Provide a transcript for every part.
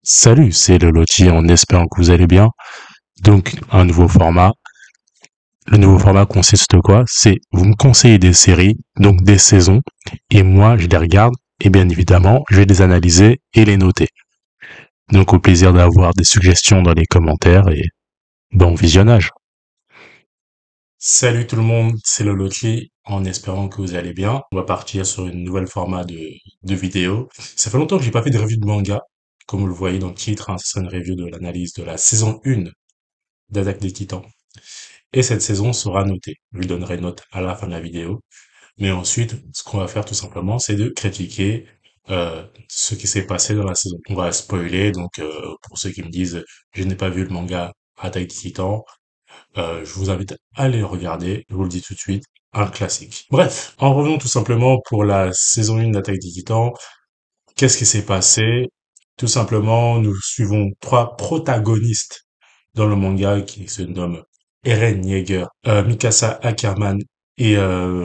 Salut, c'est le Loti en espérant que vous allez bien. Donc, un nouveau format. Le nouveau format consiste en quoi? C'est vous me conseillez des séries, donc des saisons, et moi je les regarde, et bien évidemment, je vais les analyser et les noter. Donc, au plaisir d'avoir des suggestions dans les commentaires et bon visionnage. Salut tout le monde, c'est le Loti en espérant que vous allez bien. On va partir sur une nouvelle format de vidéo. Ça fait longtemps que j'ai pas fait de review de manga. Comme vous le voyez dans le titre, hein, ce sera une review de l'analyse de la saison 1 d'Attaque des Titans. Et cette saison sera notée. Je lui donnerai note à la fin de la vidéo. Mais ensuite, ce qu'on va faire tout simplement, c'est de critiquer ce qui s'est passé dans la saison. On va spoiler, donc pour ceux qui me disent je n'ai pas vu le manga Attaque des Titans, je vous invite à aller le regarder. Je vous le dis tout de suite, un classique. Bref, en revenant tout simplement pour la saison 1 d'Attaque des Titans, qu'est-ce qui s'est passé? Tout simplement, nous suivons trois protagonistes dans le manga qui se nomment Eren Yeager, Mikasa Ackerman et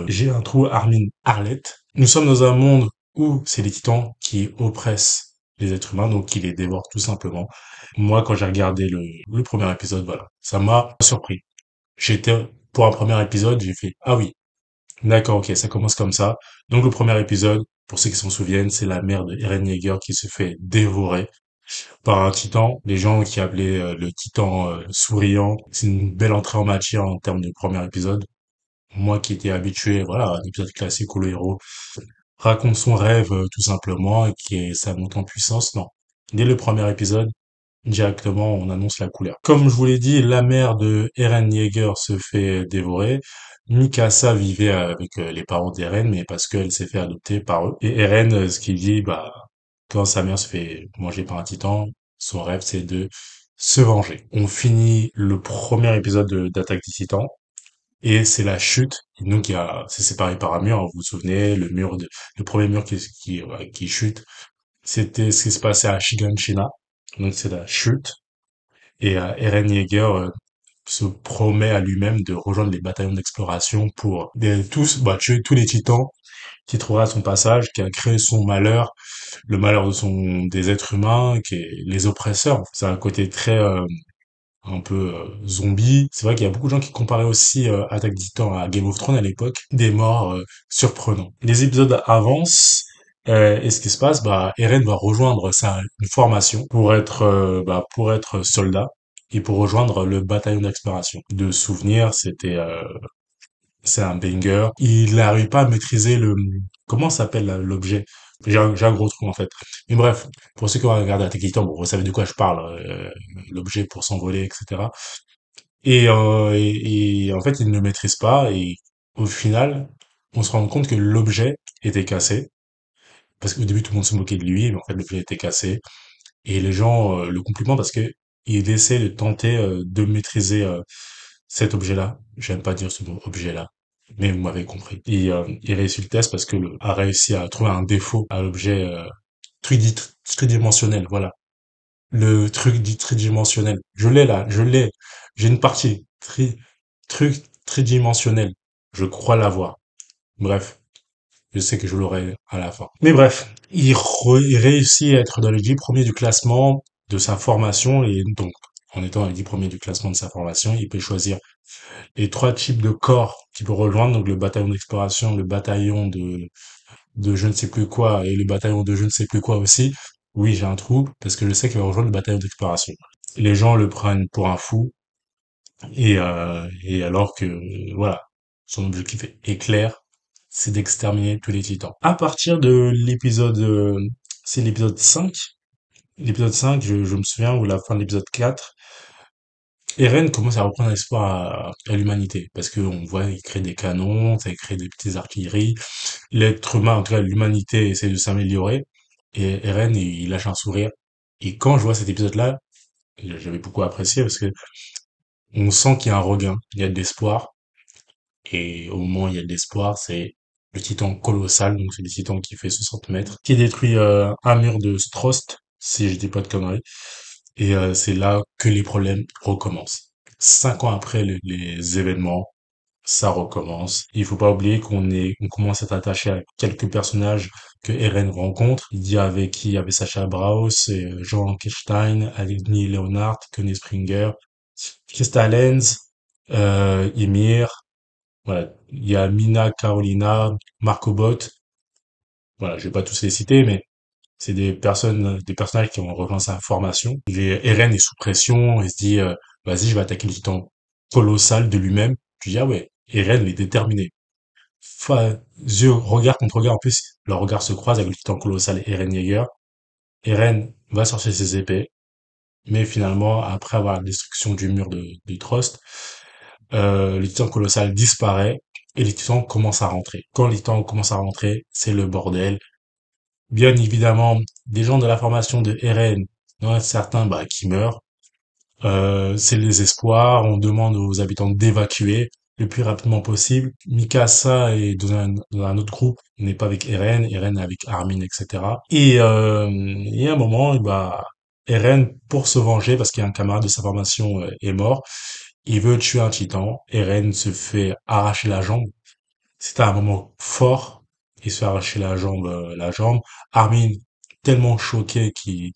j'ai un trou Armin Arlette. Nous sommes dans un monde où c'est les titans qui oppressent les êtres humains, donc qui les dévorent tout simplement. Moi, quand j'ai regardé le premier épisode, voilà, ça m'a surpris. J'étais, pour un premier épisode, j'ai fait, ah oui, d'accord, ok, ça commence comme ça. Donc le premier épisode, pour ceux qui s'en souviennent, c'est la mère de Eren Yeager qui se fait dévorer par un titan. Les gens qui appelaient le titan souriant. C'est une belle entrée en matière en termes de premier épisode. Moi qui étais habitué, voilà, à un épisode classique où le héros raconte son rêve tout simplement et qui est sa montée en puissance, non. Dès le premier épisode, directement, on annonce la couleur. Comme je vous l'ai dit, la mère de Eren Yeager se fait dévorer. Mikasa vivait avec les parents d'Eren, mais parce qu'elle s'est fait adopter par eux. Et Eren, ce qu'il dit, bah, quand sa mère se fait manger par un titan, son rêve, c'est de se venger. On finit le premier épisode d'Attaque des Titans. Et c'est la chute. Donc, c'est séparé par un mur. Hein, vous vous souvenez, le premier mur qui chute. C'était ce qui se passait à Shiganshina. Donc, c'est la chute. Et Eren Yeager se promet à lui-même de rejoindre les bataillons d'exploration pour tuer tous les titans qui trouvera à son passage, qui a créé son malheur, le malheur des êtres humains, qui est les oppresseurs. C'est un côté très un peu zombie. C'est vrai qu'il y a beaucoup de gens qui comparaient aussi Attaque des Titans à Game of Thrones à l'époque, des morts surprenants. Les épisodes avancent. Et ce qui se passe, bah, Eren va rejoindre une formation pour être soldat et pour rejoindre le bataillon d'exploration. De souvenirs, c'est un banger. Il n'arrive pas à maîtriser comment s'appelle là, l'objet. J'ai un gros trou en fait. Mais bref, pour ceux qui ont regardé Attaque des Titans, bon, vous savez de quoi je parle, l'objet pour s'envoler, etc. Et en fait, il ne le maîtrise pas et au final, on se rend compte que l'objet était cassé. Parce qu'au début, tout le monde se moquait de lui, mais en fait, l'objet était cassé. Et les gens le complimentent parce que il essaie de tenter de maîtriser cet objet-là. J'aime pas dire ce mot objet-là, mais vous m'avez compris. Il réussit le test parce que a réussi à trouver un défaut à l'objet tridimensionnel. Voilà, le truc dit tridimensionnel. Je l'ai là, je l'ai. J'ai une partie truc tridimensionnel. Je crois l'avoir. Bref, je sais que je l'aurai à la fin. Mais bref, il réussit à être dans les 10 premiers du classement de sa formation et donc, en étant dans les 10 premiers du classement de sa formation, il peut choisir les trois types de corps qu'il peut rejoindre, donc le bataillon d'exploration, le bataillon de je ne sais plus quoi et le bataillon de je ne sais plus quoi aussi. Oui, j'ai un trou parce que je sais qu'il va rejoindre le bataillon d'exploration. Les gens le prennent pour un fou et alors que voilà, son objectif est clair, c'est d'exterminer tous les titans. À partir de c'est l'épisode 5. L'épisode 5, je me souviens, ou la fin de l'épisode 4, Eren commence à reprendre espoir à l'humanité, parce qu'on voit, il crée des canons, ça crée des petites artilleries. L'être humain, en tout cas l'humanité, essaie de s'améliorer, et Eren, il lâche un sourire. Et quand je vois cet épisode-là, j'avais beaucoup apprécié, parce que on sent qu'il y a un regain, il y a de l'espoir, et au moment où il y a de l'espoir, c'est le titan colossal, donc c'est le titan qui fait 60 mètres, qui détruit un mur de Strost, si je dis pas de conneries. Et c'est là que les problèmes recommencent. 5 ans après les événements, ça recommence. Il faut pas oublier on commence à être attaché à quelques personnages que Eren rencontre. Il dit avec qui? Il y avait Sacha Braus, Jean Lankenstein, Aligny Leonard, Connie Springer, Krista Lenz, Ymir. Voilà. Il y a Mina Carolina, Marco Bot. Voilà, je vais pas tous les citer, mais c'est des personnages qui ont rejoint sa formation. Eren est sous pression, il se dit, vas-y, je vais attaquer le titan colossal de lui-même. Tu dis, ah ouais, Eren est déterminé. Yeux, regard contre regard, en plus, leur regard se croise avec le titan colossal Eren Yeager. Eren va sortir ses épées, mais finalement, après avoir la destruction du mur de Trost, le titan colossal disparaît et les titans commencent à rentrer. Quand les titans commencent à rentrer, c'est le bordel. Bien évidemment, des gens de la formation de Eren, il y en a certains qui meurent. C'est le désespoir. On demande aux habitants d'évacuer le plus rapidement possible. Mikasa est dans un autre groupe. Il n'est pas avec Eren. Eren est avec Armin, etc. Et à un moment, Eren, pour se venger, parce qu'il y a un camarade de sa formation est mort, il veut tuer un titan. Eren se fait arracher la jambe. C'était un moment fort. Il se fait arracher la jambe. Armin, tellement choqué qu'il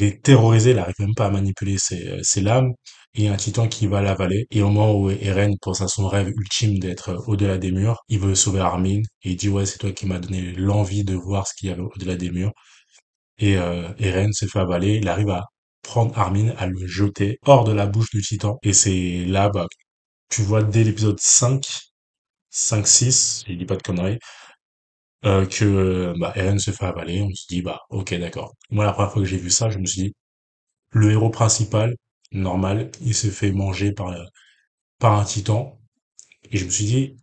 est terrorisé, il n'arrive même pas à manipuler ses lames. Et il y a un titan qui va l'avaler. Et au moment où Eren pense à son rêve ultime d'être au-delà des murs, il veut sauver Armin. Et il dit, ouais, c'est toi qui m'as donné l'envie de voir ce qu'il y avait au-delà des murs. Et Eren se fait avaler. Il arrive à prendre Armin, à le jeter hors de la bouche du titan. Et c'est là, tu vois dès l'épisode 5, 6, je dis pas de conneries, que Eren se fait avaler. On se dit, ok, d'accord. Moi, la première fois que j'ai vu ça, je me suis dit, le héros principal, normal, il se fait manger par un titan. Et je me suis dit,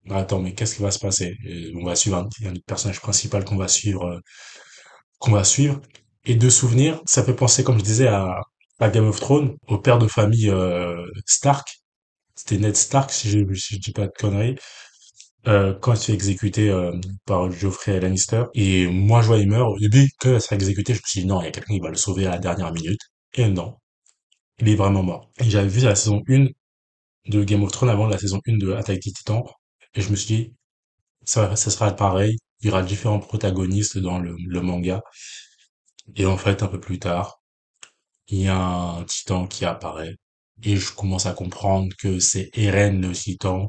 attends, mais qu'est-ce qui va se passer? On va suivre un autre personnage principal qu'on va suivre. Et de souvenir, ça fait penser, comme je disais, à Game of Thrones, au père de famille Stark. C'était Ned Stark, si je dis pas de conneries. Quand il se fait exécuter par Geoffrey Lannister. Et moi, je vois, il meurt. Au début, quand il se fait exécuter, je me suis dit, non, il y a quelqu'un qui va le sauver à la dernière minute. Et non, il est vraiment mort. Et j'avais vu la saison 1 de Game of Thrones avant la saison 1 de Attaque des Titans. Et je me suis dit, ça sera pareil. Il y aura différents protagonistes dans le manga. Et en fait, un peu plus tard, il y a un titan qui apparaît. Et je commence à comprendre que c'est Eren le titan.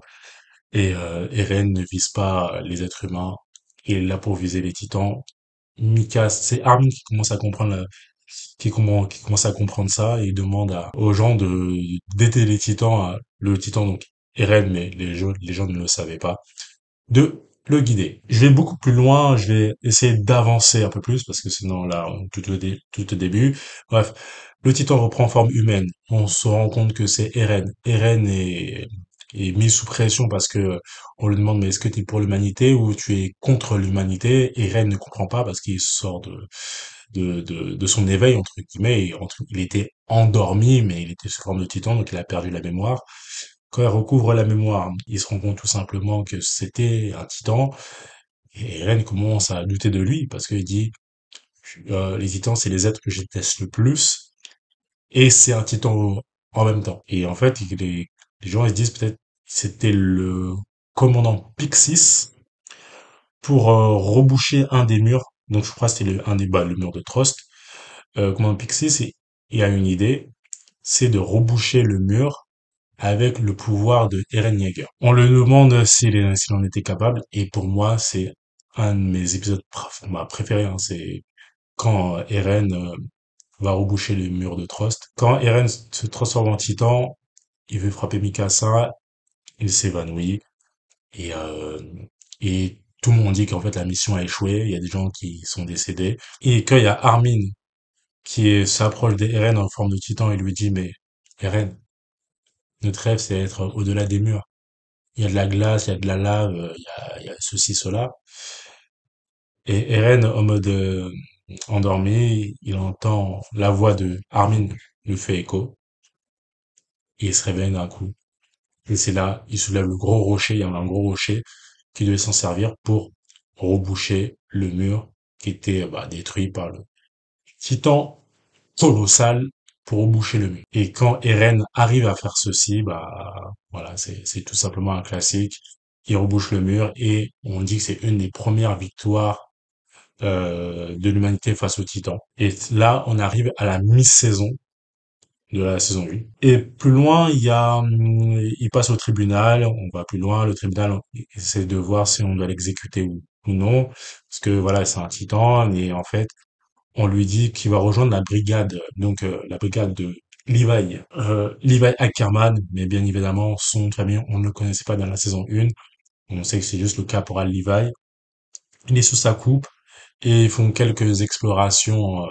Et Eren ne vise pas les êtres humains. Il est là pour viser les titans. Mika, c'est Armin qui commence à comprendre qui commence à comprendre ça et il demande aux gens d'aider les titans, le titan donc Eren, mais les gens ne le savaient pas, de le guider. Je vais beaucoup plus loin, je vais essayer d'avancer un peu plus parce que sinon là, tout au début. Bref, le titan reprend forme humaine. On se rend compte que c'est Eren. Est mis sous pression parce que on lui demande mais est-ce que tu es pour l'humanité ou tu es contre l'humanité? Eren ne comprend pas parce qu'il sort de son éveil entre guillemets. Il était endormi mais il était sous forme de titan donc il a perdu la mémoire. Quand il recouvre la mémoire, il se rend compte tout simplement que c'était un titan, et Eren commence à douter de lui, parce qu'il dit, les titans, c'est les êtres que je déteste le plus, et c'est un titan en même temps. Et en fait, les gens ils se disent peut-être que c'était le commandant Pixis pour reboucher un des murs. Donc je crois que c'était le mur de Trost. Commandant Pixis, il a une idée, c'est de reboucher le mur avec le pouvoir de Eren Yeager. On le demande s'il en était capable, et pour moi, c'est un de mes épisodes préférés. Hein. C'est quand Eren va reboucher les murs de Trost. Quand Eren se transforme en titan, il veut frapper Mikasa, il s'évanouit, et, euh, et tout le monde dit qu'en fait la mission a échoué, il y a des gens qui sont décédés. Et quand il y a Armin s'approche d'Eren en forme de titan et lui dit, mais Eren, notre rêve c'est être au-delà des murs. Il y a de la glace, il y a de la lave, il y a ceci, cela. Et Eren, en mode endormi, il entend la voix de Armin lui fait écho, et il se réveille d'un coup. Et c'est là, il soulève le gros rocher, il y a un gros rocher qui devait s'en servir pour reboucher le mur qui était détruit par le titan colossal pour boucher le mur. Et quand Eren arrive à faire ceci, bah voilà, c'est tout simplement un classique. Il rebouche le mur et on dit que c'est une des premières victoires de l'humanité face aux Titans. Et là, on arrive à la mi-saison de la saison 1. Et plus loin, il passe au tribunal, on va plus loin, le tribunal essaie de voir si on doit l'exécuter ou non, parce que voilà, c'est un titan, et en fait, on lui dit qu'il va rejoindre la brigade, donc la brigade de Levi, Levi Ackerman, mais bien évidemment, son nom de famille, on ne le connaissait pas dans la saison 1, on sait que c'est juste le caporal Levi. Il est sous sa coupe, et ils font quelques explorations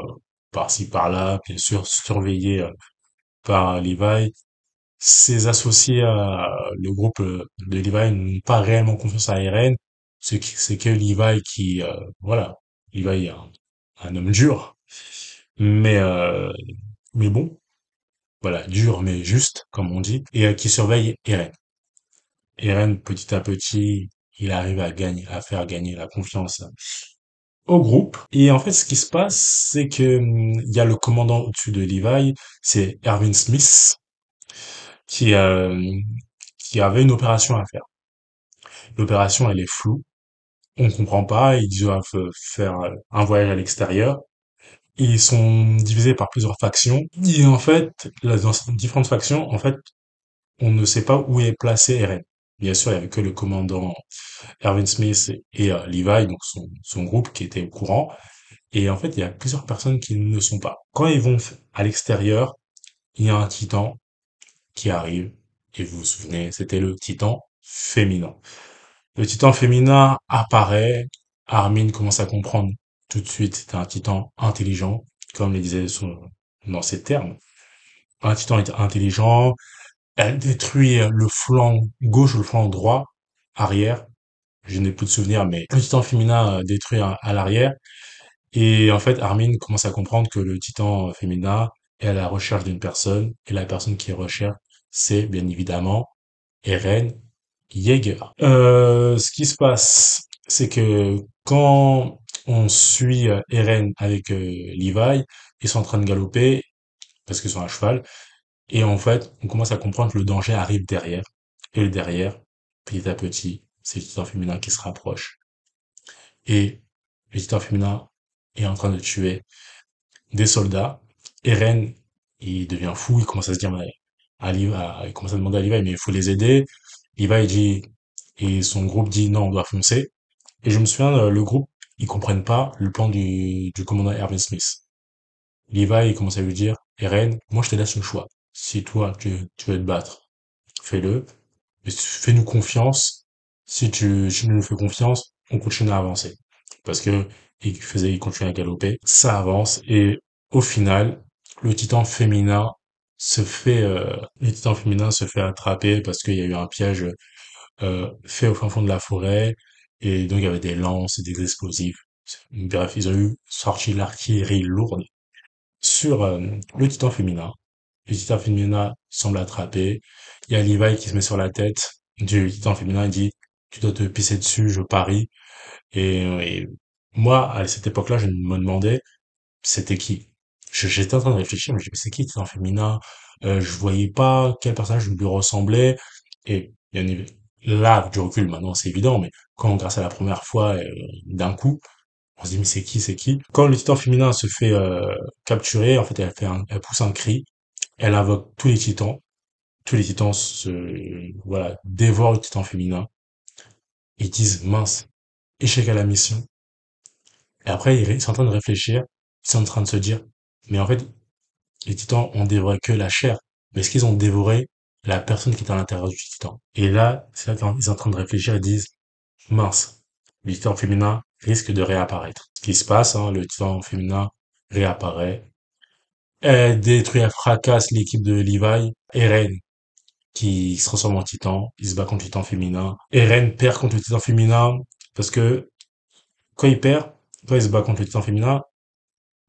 par-ci par-là, bien sûr surveillés par Levi. Ses associés, le groupe de Levi n'ont pas réellement confiance à Eren. C'est que Levi qui, voilà, Levi est un homme dur, mais euh, mais bon, voilà, dur mais juste, comme on dit, et qui surveille Eren. Eren, petit à petit, il arrive à gagner, à faire gagner la confiance au groupe. Et en fait, ce qui se passe, c'est que il y a le commandant au-dessus de Levi, c'est Erwin Smith, qui euh, qui avait une opération à faire. L'opération, elle est floue. On comprend pas. Ils doivent faire un voyage à l'extérieur. Ils sont divisés par plusieurs factions. Et en fait, là, dans ces différentes factions, en fait, on ne sait pas où est placé Eren. Bien sûr, il y avait que le commandant Erwin Smith et Levi, donc son groupe, qui était au courant. Et en fait, il y a plusieurs personnes qui ne le sont pas. Quand ils vont à l'extérieur, il y a un titan qui arrive. Et vous vous souvenez, c'était le titan féminin. Le titan féminin apparaît. Armin commence à comprendre tout de suite. C'est un titan intelligent, comme le disait dans ses termes. Un titan intelligent. Elle détruit le flanc gauche ou le flanc droit, arrière. Je n'ai plus de souvenirs, mais le titan féminin détruit à l'arrière. Et en fait, Armin commence à comprendre que le titan féminin est à la recherche d'une personne. Et la personne qu'il recherche, c'est bien évidemment Eren Yeager. Ce qui se passe, c'est que quand on suit Eren avec Levi, ils sont en train de galoper parce qu'ils sont à cheval, et en fait, on commence à comprendre que le danger arrive derrière. Et le derrière, petit à petit, c'est le titan féminin qui se rapproche. Et le titan féminin est en train de tuer des soldats. Eren, il devient fou, il commence à se dire, mais, il commence à demander à Levi, mais il faut les aider. Levi dit, et son groupe dit, non, on doit foncer. Et je me souviens, le groupe, ils comprennent pas le plan du commandant Erwin Smith. Levi, il commence à lui dire, Eren, moi je te laisse le choix. Si toi, tu veux te battre, fais-le. Mais fais-nous confiance. Si tu nous fais confiance, on continue à avancer. Parce que il continue à galoper. Ça avance. Et au final, le titan féminin se fait attraper parce qu'il y a eu un piège fait au fin fond de la forêt, et donc il y avait des lances et des explosifs. Bref, ils ont eu sorti l'artillerie lourde sur le titan féminin. Le titan féminin semble attrapé. Il y a Levi qui se met sur la tête du titan féminin et dit, tu dois te pisser dessus, je parie. Et moi, à cette époque-là, je me demandais, c'était qui? J'étais en train de réfléchir, mais je me disais, c'est qui le titan féminin? Je voyais pas quel personnage lui ressemblait. Et bien évidemment, là, avec du recul, maintenant, c'est évident, mais quand, grâce à la première fois, d'un coup, on se dit, mais c'est qui, c'est qui? Quand le titan féminin se fait capturer, en fait, elle pousse un cri, elle invoque tous les titans voilà, dévorent le titan féminin, ils disent, mince, échec à la mission. Et après, ils sont en train de réfléchir, ils sont en train de se dire, mais en fait, les titans ont dévoré que la chair, mais est-ce qu'ils ont dévoré la personne qui est à l'intérieur du titan? Et là, c'est là qu'ils sont en train de réfléchir et disent, mince, le titan féminin risque de réapparaître. Ce qui se passe, hein, le titan féminin réapparaît. Elle détruit, elle fracasse l'équipe de Levi. Eren, qui se transforme en titan, il se bat contre le titan féminin. Eren perd contre le titan féminin, parce que quand il perd, quand il se bat contre le titan féminin,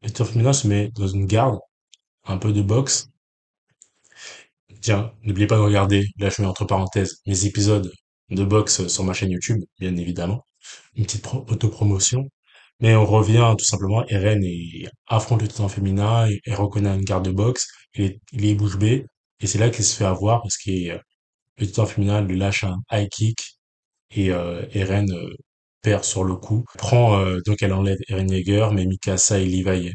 le titan féminin se met dans une garde, un peu de boxe. Tiens, n'oubliez pas de regarder, là je mets entre parenthèses, mes épisodes de boxe sur ma chaîne YouTube, bien évidemment. Une petite autopromotion. Mais on revient tout simplement, Eren affronte le titan féminin, et reconnaît une garde de boxe, il est bouche bée, et c'est là qu'il se fait avoir, parce que le titan féminin lui lâche un high kick, et Eren perd sur le coup. Donc elle enlève Eren Yeager, mais Mikasa et Levi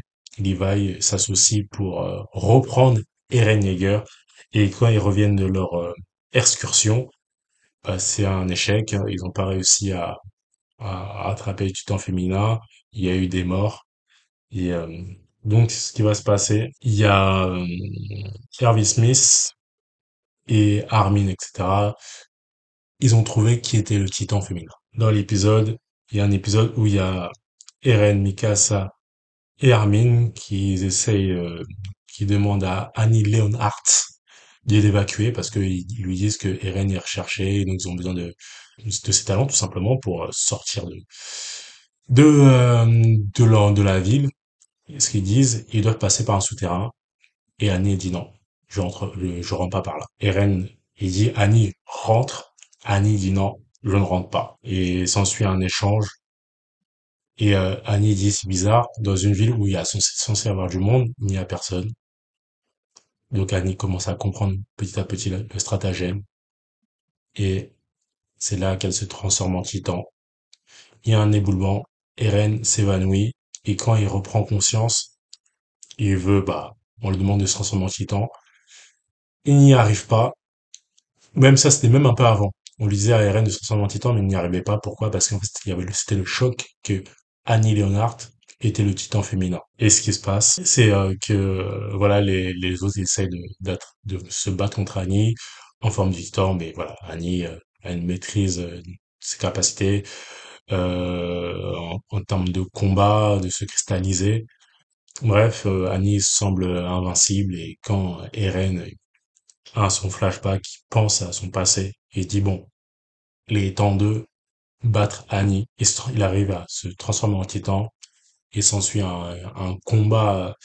s'associent pour reprendre Eren Yeager, et quand ils reviennent de leur excursion, bah, c'est un échec, hein. Ils n'ont pas réussi à attraper le titan féminin, il y a eu des morts, et donc ce qui va se passer, il y a Harvey Smith et Armin, etc. Ils ont trouvé qui était le titan féminin. Dans l'épisode, il y a un épisode où il y a Eren, Mikasa et Armin qui demandent à Annie Leonhardt de l'évacuer parce qu'ils lui disent que Eren est recherché, donc ils ont besoin de ses talents tout simplement pour sortir de la ville. Et ce qu'ils disent, ils doivent passer par un souterrain. Et Annie dit non, je rentre pas par là. Eren, il dit Annie rentre. Annie dit non, je ne rentre pas. Et s'ensuit un échange. Et Annie dit c'est bizarre, dans une ville où il y a censé y avoir du monde, il n'y a personne. Donc Annie commence à comprendre petit à petit le stratagème. Et c'est là qu'elle se transforme en titan. Il y a un éboulement. Eren s'évanouit. Et quand il reprend conscience, on lui demande de se transformer en titan. Il n'y arrive pas. Même ça, c'était même un peu avant. On lui disait à Eren de se transformer en titan, mais il n'y arrivait pas. Pourquoi? Parce qu'en fait, c'était le choc que Annie Leonhardt était le titan féminin. Et ce qui se passe, c'est que voilà, les autres essayent de se battre contre Annie en forme de titan, mais voilà, Annie a une maîtrise de ses capacités en termes de combat, de se cristalliser. Bref, Annie semble invincible et quand Eren a son flashback, il pense à son passé et dit bon, il est temps de battre Annie. Il arrive à se transformer en titan et s'ensuit un combat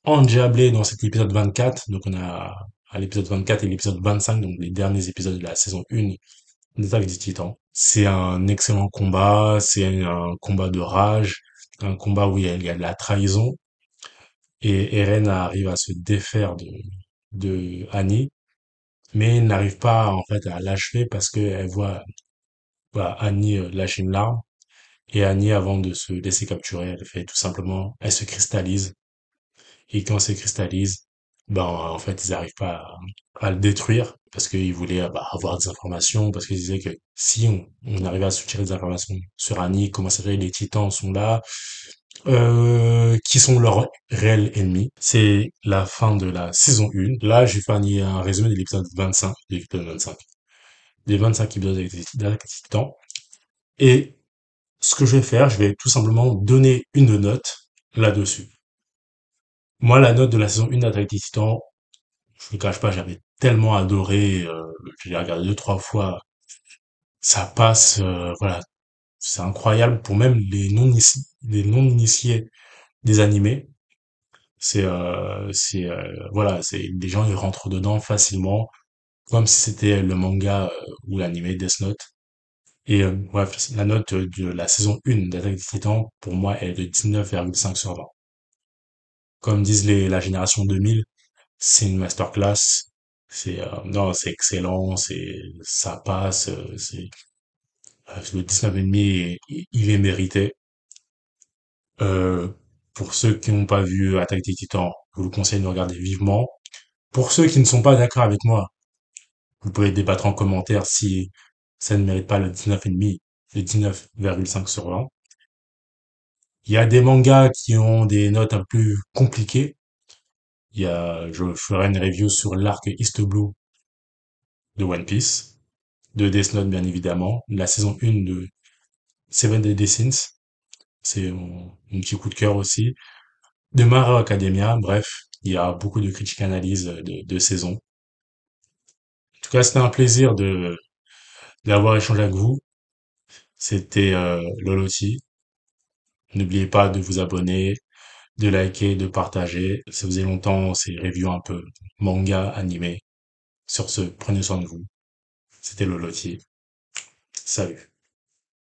endiablé dans cet épisode 24. Donc on a à l'épisode 24 et l'épisode 25, donc les derniers épisodes de la saison 1 d'Attaque des Titans. C'est un excellent combat, c'est un combat de rage, un combat où il y a de la trahison et Eren arrive à se défaire de Annie, mais elle n'arrive pas en fait à l'achever parce qu'elle voit voilà, Annie lâcher une larme et Annie avant de se laisser capturer, elle fait tout simplement, elle se cristallise et quand elle se cristallise, ben en fait ils n'arrivent pas à le détruire parce qu'ils voulaient avoir des informations parce qu'ils disaient que si on arrivait à soutirer des informations sur Annie, comment ça fait les Titans sont là, qui sont leurs réels ennemis. C'est la fin de la saison 1. Là, j'ai fait un résumé de l'épisode 25, des 25 épisodes d'Attaque des Titans. Et ce que je vais faire, je vais tout simplement donner une note là-dessus. Moi, la note de la saison 1 d'Attaque des Titans, je ne cache pas, j'avais tellement adoré, je l'ai regardé deux, trois fois, ça passe, voilà, c'est incroyable pour même les non-initiés des animés. Voilà, c'est les gens ils rentrent dedans facilement, comme si c'était le manga ou l'animé Death Note. Et bref, la note de la saison 1 d'Attaque des Titans, pour moi, elle est de 19,5 sur 20. Comme disent la génération 2000, c'est une masterclass. Non, c'est excellent, ça passe, le 19,5, il est mérité. Euh, pour ceux qui n'ont pas vu Attaque des Titans, je vous conseille de regarder vivement. Pour ceux qui ne sont pas d'accord avec moi, vous pouvez débattre en commentaire si ça ne mérite pas le 19,5, le 19,5 sur 20. Il y a des mangas qui ont des notes un peu plus compliquées. Je ferai une review sur l'arc East Blue de One Piece, de Death Note bien évidemment, la saison 1 de Seven Deadly Sins, c'est mon petit coup de cœur aussi, de My Hero Academia, bref, il y a beaucoup de critiques analyses de saison. En tout cas, c'était un plaisir d'avoir échangé avec vous. C'était Loloti. N'oubliez pas de vous abonner, de liker, de partager. Ça faisait longtemps, ces reviews un peu manga, animé. Sur ce, prenez soin de vous. C'était Loloti. Salut.